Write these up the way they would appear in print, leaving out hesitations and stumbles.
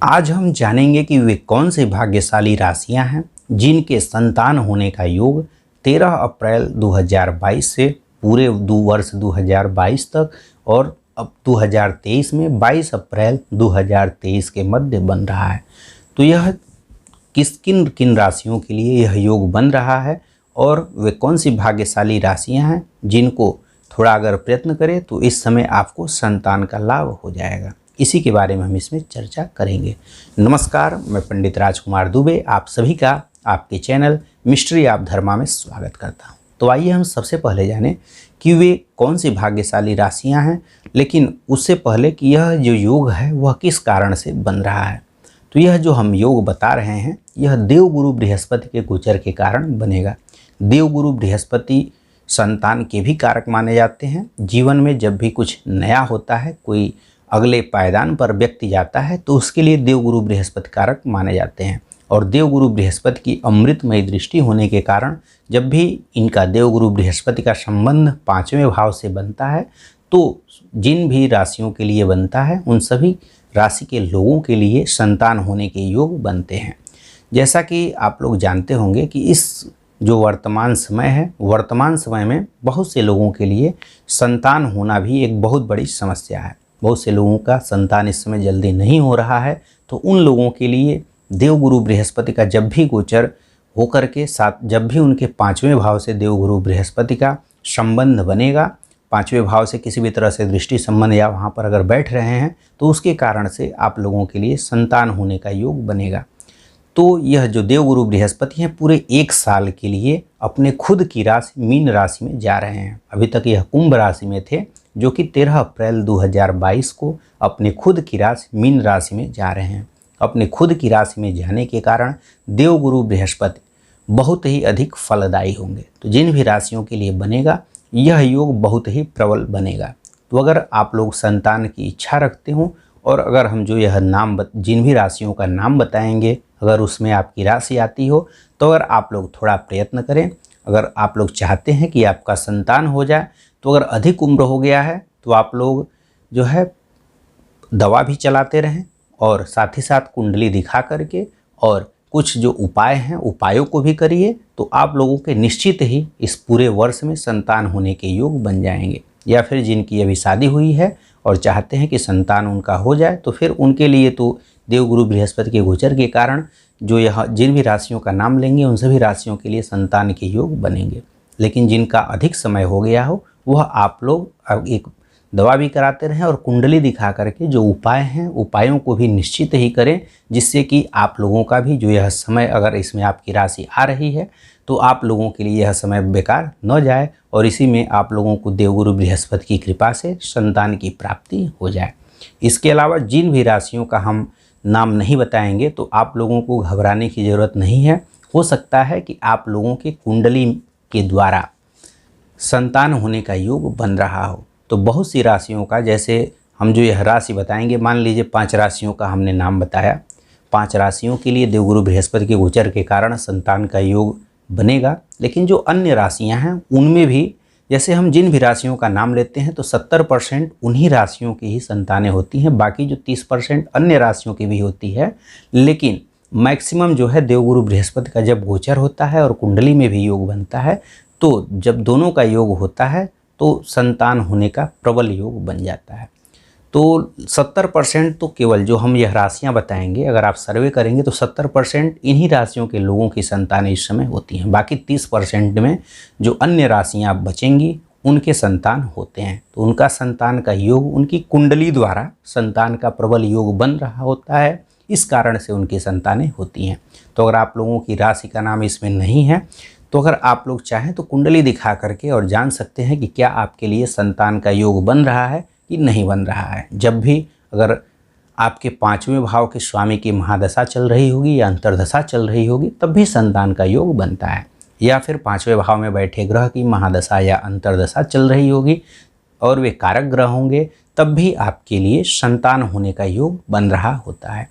आज हम जानेंगे कि वे कौन सी भाग्यशाली राशियां हैं जिनके संतान होने का योग 13 अप्रैल 2022 से पूरे वर्ष 2022 तक और अब 2023 में 22 अप्रैल 2023 के मध्य बन रहा है। तो यह किन किन राशियों के लिए यह योग बन रहा है और वे कौन सी भाग्यशाली राशियां हैं जिनको थोड़ा अगर प्रयत्न करें तो इस समय आपको संतान का लाभ हो जाएगा, इसी के बारे में हम इसमें चर्चा करेंगे। नमस्कार, मैं पंडित राजकुमार दुबे आप सभी का आपके चैनल मिस्ट्री ऑफ धर्मा में स्वागत करता हूं। तो आइए हम सबसे पहले जानें कि वे कौन सी भाग्यशाली राशियां हैं, लेकिन उससे पहले कि यह जो योग है वह किस कारण से बन रहा है। तो यह जो हम योग बता रहे हैं यह देवगुरु बृहस्पति के गोचर के कारण बनेगा। देवगुरु बृहस्पति संतान के भी कारक माने जाते हैं। जीवन में जब भी कुछ नया होता है, कोई अगले पायदान पर व्यक्ति जाता है तो उसके लिए देवगुरु बृहस्पति कारक माने जाते हैं। और देवगुरु बृहस्पति की अमृतमयी दृष्टि होने के कारण जब भी इनका देवगुरु बृहस्पति का संबंध 5वें भाव से बनता है तो जिन भी राशियों के लिए बनता है उन सभी राशि के लोगों के लिए संतान होने के योग बनते हैं। जैसा कि आप लोग जानते होंगे कि इस जो वर्तमान समय है, वर्तमान समय में बहुत से लोगों के लिए संतान होना भी एक बहुत बड़ी समस्या है। बहुत से लोगों का संतान इस समय जल्दी नहीं हो रहा है। तो उन लोगों के लिए देवगुरु बृहस्पति का जब भी गोचर होकर के साथ जब भी उनके 5वें भाव से देवगुरु बृहस्पति का संबंध बनेगा, 5वें भाव से किसी भी तरह से दृष्टि संबंध या वहाँ पर अगर बैठ रहे हैं तो उसके कारण से आप लोगों के लिए संतान होने का योग बनेगा। तो यह जो देवगुरु बृहस्पति हैं पूरे 1 साल के लिए अपने खुद की राशि मीन राशि में जा रहे हैं। अभी तक यह कुंभ राशि में थे जो कि 13 अप्रैल 2022 को अपने खुद की राशि मीन राशि में जा रहे हैं। अपने खुद की राशि में जाने के कारण देवगुरु बृहस्पति बहुत ही अधिक फलदायी होंगे। तो जिन भी राशियों के लिए बनेगा यह योग बहुत ही प्रबल बनेगा। तो अगर आप लोग संतान की इच्छा रखते हो और अगर हम जो यह नाम जिन भी राशियों का नाम बताएंगे अगर उसमें आपकी राशि आती हो तो अगर आप लोग थोड़ा प्रयत्न करें, अगर आप लोग चाहते हैं कि आपका संतान हो जाए तो अगर अधिक उम्र हो गया है तो आप लोग जो है दवा भी चलाते रहें और साथ ही साथ कुंडली दिखा करके और कुछ जो उपाय हैं उपायों को भी करिए तो आप लोगों के निश्चित ही इस पूरे वर्ष में संतान होने के योग बन जाएंगे। या फिर जिनकी अभी शादी हुई है और चाहते हैं कि संतान उनका हो जाए तो फिर उनके लिए तो देवगुरु बृहस्पति के गोचर के कारण जो यह जिन भी राशियों का नाम लेंगे उन सभी राशियों के लिए संतान के योग बनेंगे। लेकिन जिनका अधिक समय हो गया हो वह आप लोग एक दवा भी कराते रहें और कुंडली दिखा करके जो उपाय हैं उपायों को भी निश्चित ही करें, जिससे कि आप लोगों का भी जो यह समय अगर इसमें आपकी राशि आ रही है तो आप लोगों के लिए यह समय बेकार न जाए और इसी में आप लोगों को देवगुरु बृहस्पति की कृपा से संतान की प्राप्ति हो जाए। इसके अलावा जिन भी राशियों का हम नाम नहीं बताएंगे तो आप लोगों को घबराने की ज़रूरत नहीं है। हो सकता है कि आप लोगों के कुंडली के द्वारा संतान होने का योग बन रहा हो। तो बहुत सी राशियों का, जैसे हम जो यह राशि बताएंगे, मान लीजिए 5 राशियों का हमने नाम बताया, 5 राशियों के लिए देवगुरु बृहस्पति के गोचर के कारण संतान का योग बनेगा। लेकिन जो अन्य राशियां हैं उनमें भी जैसे हम जिन भी राशियों का नाम लेते हैं तो 70% उन्हीं राशियों की ही संतानें होती हैं, बाकी जो 30% अन्य राशियों की भी होती है। लेकिन मैक्सिमम जो है देवगुरु बृहस्पति का जब गोचर होता है और कुंडली में भी योग बनता है तो जब दोनों का योग होता है तो संतान होने का प्रबल योग बन जाता है। तो 70% तो केवल जो हम यह राशियां बताएंगे अगर आप सर्वे करेंगे तो 70% इन्हीं राशियों के लोगों की संतानें इस समय होती हैं। बाकी 30% में जो अन्य राशियां बचेंगी उनके संतान होते हैं। तो उनका संतान का योग उनकी कुंडली द्वारा संतान का प्रबल योग बन रहा होता है, इस कारण से उनकी संतानें होती हैं। तो अगर आप लोगों की राशि का नाम इसमें नहीं है तो अगर आप लोग चाहें तो कुंडली दिखा करके और जान सकते हैं कि क्या आपके लिए संतान का योग बन रहा है कि नहीं बन रहा है। जब भी अगर आपके 5वें भाव के स्वामी की महादशा चल रही होगी या अंतर्दशा चल रही होगी तब भी संतान का योग बनता है, या फिर 5वें भाव में बैठे ग्रह की महादशा या अंतर्दशा चल रही होगी और वे कारक ग्रह होंगे तब भी आपके लिए संतान होने का योग बन रहा होता है।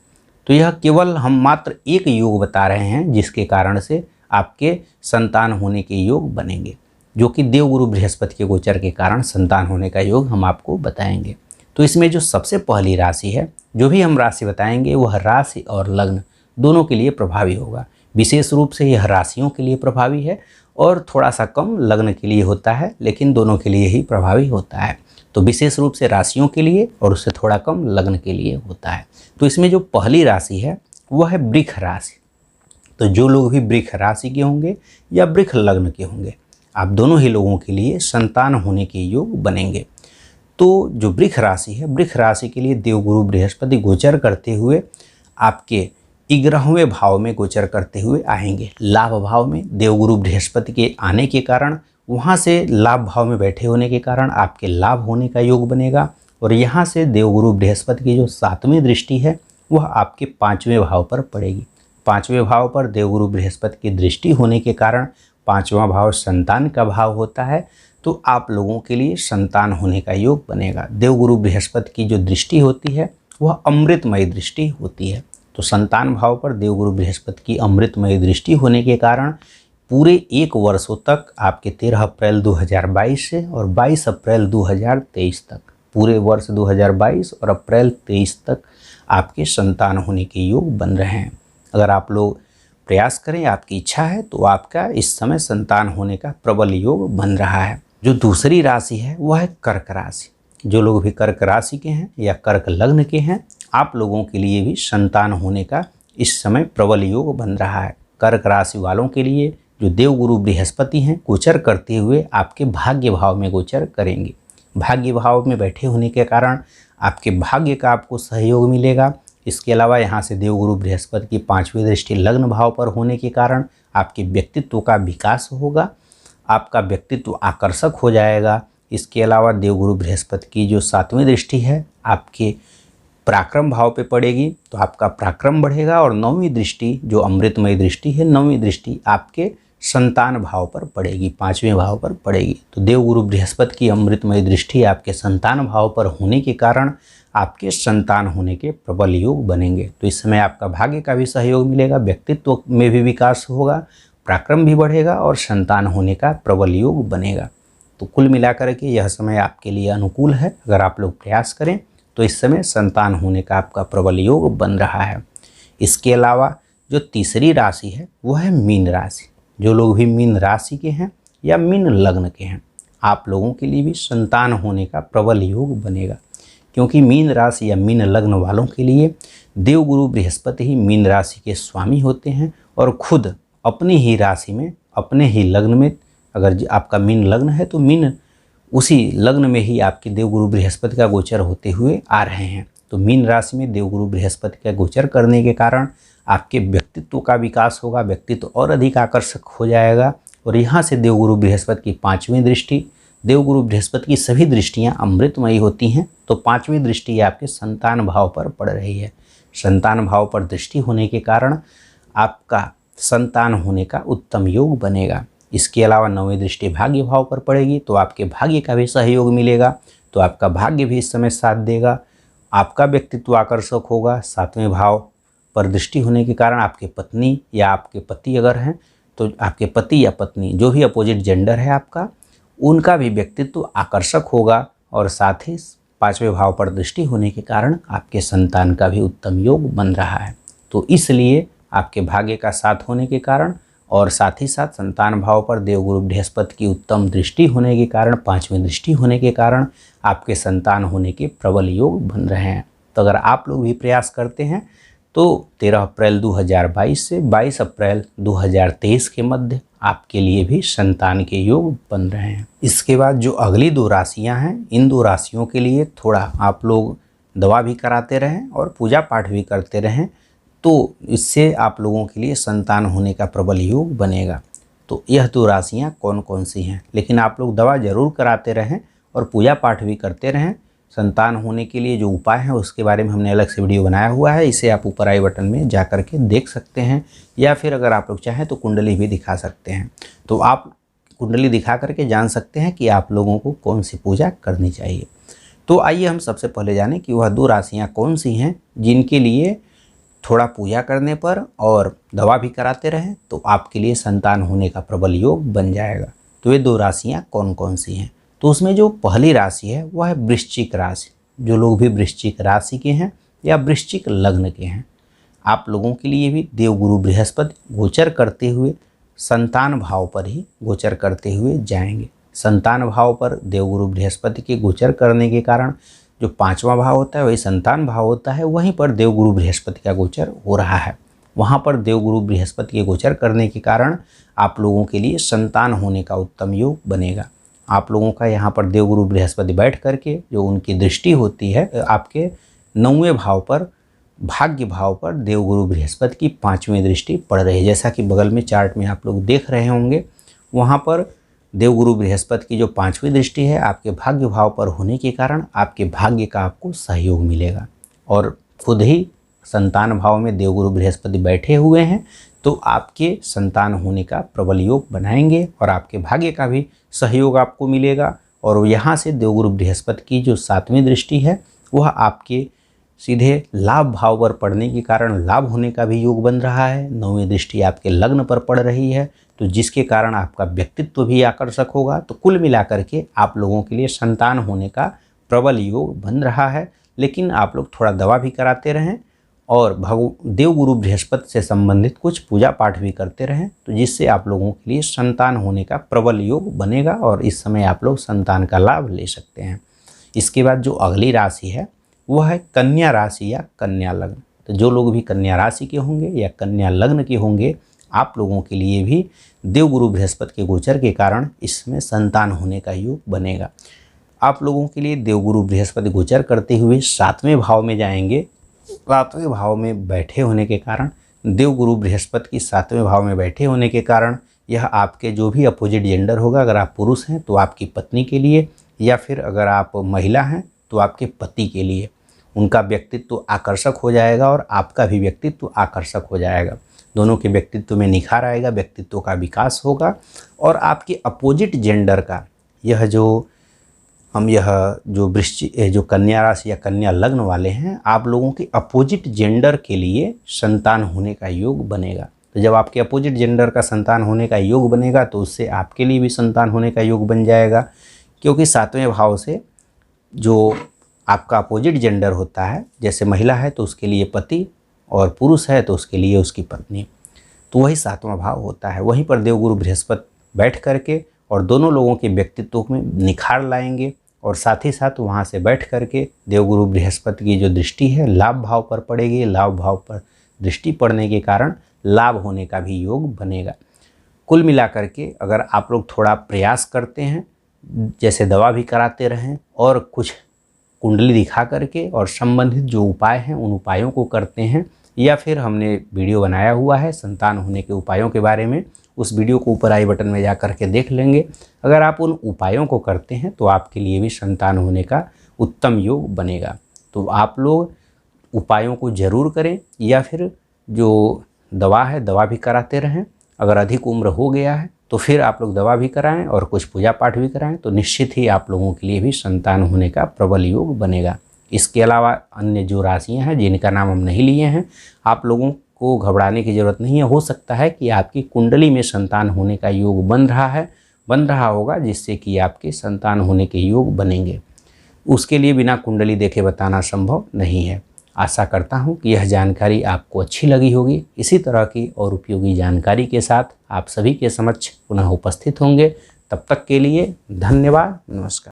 तो यह केवल हम मात्र एक योग बता रहे हैं जिसके कारण से आपके संतान होने के योग बनेंगे, जो कि देवगुरु बृहस्पति के गोचर के कारण संतान होने का योग हम आपको बताएंगे। तो इसमें जो सबसे पहली राशि है, जो भी हम राशि बताएंगे वह राशि और लग्न दोनों के लिए प्रभावी होगा। विशेष रूप से यह राशियों के लिए प्रभावी है और थोड़ा सा कम लग्न के लिए होता है, लेकिन दोनों के लिए ही प्रभावी होता है। तो विशेष रूप से राशियों के लिए और उससे थोड़ा कम लग्न के लिए होता है। तो इसमें जो पहली राशि है वह है वृष राशि। तो जो लोग भी वृष राशि के होंगे या वृष लग्न के होंगे, आप दोनों ही लोगों के लिए संतान होने के योग बनेंगे। तो जो वृष राशि है, वृष राशि के लिए देवगुरु बृहस्पति गोचर करते हुए आपके 11वें भाव में गोचर करते हुए आएंगे। लाभ भाव में देवगुरु बृहस्पति के आने के कारण, वहाँ से लाभ भाव में बैठे होने के कारण आपके लाभ होने का योग बनेगा। और यहाँ से देवगुरु बृहस्पति की जो 7वीं दृष्टि है वह आपके 5वें भाव पर पड़ेगी। 5वें भाव पर देवगुरु बृहस्पति की दृष्टि होने के कारण 5वां भाव संतान का भाव होता है, तो आप लोगों के लिए संतान होने का योग बनेगा। देवगुरु बृहस्पति की जो दृष्टि होती है वह अमृतमयी दृष्टि होती है। तो संतान भाव पर देवगुरु बृहस्पति की अमृतमयी दृष्टि होने के कारण पूरे 1 वर्षों तक, आपके 13 अप्रैल 2022 से और 22 अप्रैल 2023 तक, पूरे वर्ष 2022 और अप्रैल 23 तक आपके संतान होने के योग बन रहे हैं। अगर आप लोग प्रयास करें, आपकी इच्छा है, तो आपका इस समय संतान होने का प्रबल योग बन रहा है। जो दूसरी राशि है वह है कर्क राशि। जो लोग भी कर्क राशि के हैं या कर्क लग्न के हैं, आप लोगों के लिए भी संतान होने का इस समय प्रबल योग बन रहा है। कर्क राशि वालों के लिए जो देवगुरु बृहस्पति हैं गोचर करते हुए आपके भाग्य भाव में गोचर करेंगे। भाग्य भाव में बैठे होने के कारण आपके भाग्य का आपको सहयोग मिलेगा। इसके अलावा यहाँ से देवगुरु बृहस्पति की 5वीं दृष्टि लग्न भाव पर होने के कारण आपके व्यक्तित्व का विकास होगा, आपका व्यक्तित्व आकर्षक हो जाएगा। इसके अलावा देवगुरु बृहस्पति की जो 7वीं दृष्टि है आपके पराक्रम भाव पे पड़ेगी, तो आपका पराक्रम बढ़ेगा। और 9वीं दृष्टि जो अमृतमयी दृष्टि है, 9वीं दृष्टि आपके संतान भाव पर पड़ेगी, 5वें भाव पर पड़ेगी। तो देवगुरु बृहस्पति की अमृतमयी दृष्टि आपके संतान भाव पर होने के कारण आपके संतान होने के प्रबल योग बनेंगे। तो इस समय आपका भाग्य का भी सहयोग मिलेगा, व्यक्तित्व में भी विकास होगा, पराक्रम भी बढ़ेगा और संतान होने का प्रबल योग बनेगा। तो कुल मिलाकर के यह समय आपके लिए अनुकूल है। अगर आप लोग प्रयास करें तो इस समय संतान होने का आपका प्रबल योग बन रहा है। इसके अलावा जो तीसरी राशि है वह है मीन राशि। जो लोग भी मीन राशि के हैं या मीन लग्न के हैं, आप लोगों के लिए भी संतान होने का प्रबल योग बनेगा, क्योंकि मीन राशि या मीन लग्न वालों के लिए देवगुरु बृहस्पति ही मीन राशि के स्वामी होते हैं और खुद अपनी ही राशि में, अपने ही लग्न में, अगर आपका मीन लग्न है तो मीन उसी लग्न में ही आपके देवगुरु बृहस्पति का गोचर होते हुए आ रहे हैं। तो मीन राशि में देवगुरु बृहस्पति का गोचर करने के कारण आपके व्यक्तित्व का विकास होगा, व्यक्तित्व और अधिक आकर्षक हो जाएगा। और यहाँ से देवगुरु बृहस्पति की 5वीं दृष्टि, देवगुरु बृहस्पति की सभी दृष्टियाँ अमृतमयी होती हैं, तो 5वीं दृष्टि आपके संतान भाव पर पड़ रही है। संतान भाव पर दृष्टि होने के कारण आपका संतान होने का उत्तम योग बनेगा। इसके अलावा 9वीं दृष्टि भाग्य भाव पर पड़ेगी, तो आपके भाग्य का भी सहयोग मिलेगा, तो आपका भाग्य भी इस समय साथ देगा, आपका व्यक्तित्व आकर्षक होगा। 7वें भाव पर दृष्टि होने के कारण आपके पत्नी या आपके पति अगर हैं, तो आपके पति या पत्नी जो भी अपोजिट जेंडर है आपका, उनका भी व्यक्तित्व आकर्षक होगा। और साथ ही 5वें भाव पर दृष्टि होने के कारण आपके संतान का भी उत्तम योग बन रहा है। तो इसलिए आपके भाग्य का साथ होने के कारण और साथ ही साथ संतान भाव पर देवगुरु बृहस्पति की उत्तम दृष्टि होने के कारण, 5वीं दृष्टि होने के कारण आपके संतान होने के प्रबल योग बन रहे हैं। तो अगर आप लोग भी प्रयास करते हैं तो 13 अप्रैल 2022 से 22 अप्रैल 2023 के मध्य आपके लिए भी संतान के योग बन रहे हैं। इसके बाद जो अगली 2 राशियां हैं, इन 2 राशियों के लिए थोड़ा आप लोग दवा भी कराते रहें और पूजा पाठ भी करते रहें, तो इससे आप लोगों के लिए संतान होने का प्रबल योग बनेगा। तो यह 2 राशियाँ कौन कौन सी हैं, लेकिन आप लोग दवा जरूर कराते रहें और पूजा पाठ भी करते रहें। संतान होने के लिए जो उपाय हैं उसके बारे में हमने अलग से वीडियो बनाया हुआ है, इसे आप ऊपर आई बटन में जा कर के देख सकते हैं, या फिर अगर आप लोग चाहें तो कुंडली भी दिखा सकते हैं। तो आप कुंडली दिखा करके जान सकते हैं कि आप लोगों को कौन सी पूजा करनी चाहिए। तो आइए हम सबसे पहले जानें कि वह 2 राशियाँ कौन सी हैं जिनके लिए थोड़ा पूजा करने पर और दवा भी कराते रहें तो आपके लिए संतान होने का प्रबल योग बन जाएगा। तो ये 2 राशियाँ कौन कौन सी हैं, तो उसमें जो पहली राशि है वह है वृश्चिक राशि। जो लोग भी वृश्चिक राशि के हैं या वृश्चिक लग्न के हैं, आप लोगों के लिए भी देवगुरु बृहस्पति गोचर करते हुए संतान भाव पर ही गोचर करते हुए जाएंगे। संतान भाव पर देवगुरु बृहस्पति के गोचर करने के कारण जो 5वां भाव होता है वही संतान भाव होता है, वहीं पर देवगुरु बृहस्पति का गोचर हो रहा है। वहाँ पर देवगुरु बृहस्पति के गोचर करने के कारण आप लोगों के लिए संतान होने का उत्तम योग बनेगा। आप लोगों का यहाँ पर देवगुरु बृहस्पति बैठ करके जो उनकी दृष्टि होती है आपके 9वें भाव पर, भाग्य भाव पर देवगुरु बृहस्पति की 5वीं दृष्टि पड़ रही है। जैसा कि बगल में चार्ट में आप लोग देख रहे होंगे, वहाँ पर देवगुरु बृहस्पति की जो 5वीं दृष्टि है आपके भाग्य भाव पर होने के कारण आपके भाग्य का आपको सहयोग मिलेगा। और खुद ही संतान भाव में देवगुरु बृहस्पति बैठे हुए हैं तो आपके संतान होने का प्रबल योग बनाएंगे और आपके भाग्य का भी सहयोग आपको मिलेगा। और यहाँ से देवगुरु बृहस्पति की जो 7वीं दृष्टि है वह आपके सीधे लाभ भाव पर पड़ने के कारण लाभ होने का भी योग बन रहा है। 9वीं दृष्टि आपके लग्न पर पड़ रही है, तो जिसके कारण आपका व्यक्तित्व भी आकर्षक होगा। तो कुल मिलाकर के आप लोगों के लिए संतान होने का प्रबल योग बन रहा है। लेकिन आप लोग थोड़ा दवा भी कराते रहें और देवगुरु बृहस्पति से संबंधित कुछ पूजा पाठ भी करते रहें, तो जिससे आप लोगों के लिए संतान होने का प्रबल योग बनेगा और इस समय आप लोग संतान का लाभ ले सकते हैं। इसके बाद जो अगली राशि है वह है कन्या राशि या कन्या लग्न। तो जो लोग भी कन्या राशि के होंगे या कन्या लग्न के होंगे, आप लोगों के लिए भी देवगुरु बृहस्पति के गोचर के कारण इसमें संतान होने का योग बनेगा। आप लोगों के लिए देवगुरु बृहस्पति गोचर करते हुए 7वें भाव में जाएंगे। 7वें भाव में बैठे होने के कारण, देवगुरु बृहस्पति की 7वें भाव में बैठे होने के कारण यह आपके जो भी अपोजिट जेंडर होगा, अगर आप पुरुष हैं तो आपकी पत्नी के लिए, या फिर अगर आप महिला हैं तो आपके पति के लिए उनका व्यक्तित्व आकर्षक हो जाएगा और आपका भी व्यक्तित्व आकर्षक हो जाएगा। दोनों के व्यक्तित्व में निखार आएगा, व्यक्तित्व का विकास होगा। और आपके अपोजिट जेंडर का यह जो कन्या राशि या कन्या लग्न वाले हैं, आप लोगों के अपोजिट जेंडर के लिए संतान होने का योग बनेगा। तो जब आपके अपोजिट जेंडर का संतान होने का योग बनेगा तो उससे आपके लिए भी संतान होने का योग बन जाएगा, क्योंकि 7वें भाव से जो आपका अपोजिट जेंडर होता है, जैसे महिला है तो उसके लिए पति और पुरुष है तो उसके लिए उसकी पत्नी, तो वही 7वां भाव होता है। वहीं पर देवगुरु बृहस्पति बैठ करके और दोनों लोगों के व्यक्तित्व में निखार लाएंगे। और साथ ही साथ वहाँ से बैठ करके देवगुरु बृहस्पति की जो दृष्टि है लाभ भाव पर पड़ेगी। लाभ भाव पर दृष्टि पड़ने के कारण लाभ होने का भी योग बनेगा। कुल मिलाकर के अगर आप लोग थोड़ा प्रयास करते हैं, जैसे दवा भी कराते रहें और कुछ कुंडली दिखा करके और संबंधित जो उपाय हैं उन उपायों को करते हैं, या फिर हमने वीडियो बनाया हुआ है संतान होने के उपायों के बारे में, उस वीडियो को ऊपर आई बटन में जा करके देख लेंगे। अगर आप उन उपायों को करते हैं तो आपके लिए भी संतान होने का उत्तम योग बनेगा। तो आप लोग उपायों को ज़रूर करें, या फिर जो दवा है दवा भी कराते रहें। अगर अधिक उम्र हो गया है तो फिर आप लोग दवा भी कराएं और कुछ पूजा पाठ भी कराएं, तो निश्चित ही आप लोगों के लिए भी संतान होने का प्रबल योग बनेगा। इसके अलावा अन्य जो राशियां हैं जिनका नाम हम नहीं लिए हैं, आप लोगों को घबराने की ज़रूरत नहीं है। हो सकता है कि आपकी कुंडली में संतान होने का योग बन रहा होगा, जिससे कि आपके संतान होने के योग बनेंगे। उसके लिए बिना कुंडली देखे बताना संभव नहीं है। आशा करता हूँ कि यह जानकारी आपको अच्छी लगी होगी। इसी तरह की और उपयोगी जानकारी के साथ आप सभी के समक्ष पुनः उपस्थित होंगे। तब तक के लिए धन्यवाद, नमस्कार।